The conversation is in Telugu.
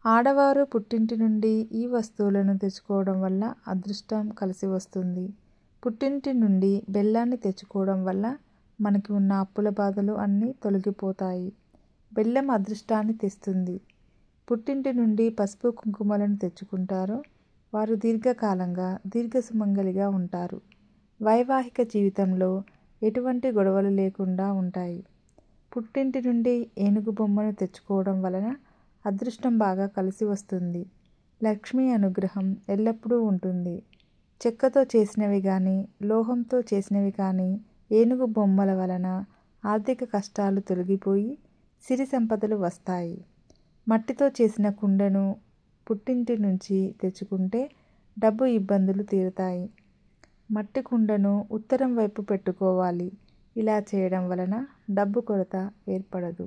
ఆడవారు పుట్టింటి నుండి ఈ వస్తువులను తెచ్చుకోవడం వల్ల అదృష్టం కలిసి వస్తుంది. పుట్టింటి నుండి బెల్లాన్ని తెచ్చుకోవడం వల్ల మనకి ఉన్న అప్పుల బాధలు అన్నీ తొలగిపోతాయి. బెల్లం అదృష్టాన్ని తెస్తుంది. పుట్టింటి నుండి పసుపు కుంకుమలను తెచ్చుకుంటారో వారు దీర్ఘకాలంగా దీర్ఘసుమంగలిగా ఉంటారు. వైవాహిక జీవితంలో ఎటువంటి గొడవలు లేకుండా ఉంటాయి. పుట్టింటి నుండి ఏనుగు బొమ్మను తెచ్చుకోవడం వలన అదృష్టం బాగా కలిసి వస్తుంది. లక్ష్మీ అనుగ్రహం ఎల్లప్పుడూ ఉంటుంది. చెక్కతో చేసినవి కానీ లోహంతో చేసినవి కానీ ఏనుగు బొమ్మల వలన ఆర్థిక కష్టాలు తొలగిపోయి సిరి సంపదలు వస్తాయి. మట్టితో చేసిన కుండను పుట్టింటి నుంచి తెచ్చుకుంటే డబ్బు ఇబ్బందులు తీరుతాయి. మట్టి కుండను ఉత్తరం వైపు పెట్టుకోవాలి. ఇలా చేయడం వలన డబ్బు కొరత ఏర్పడదు.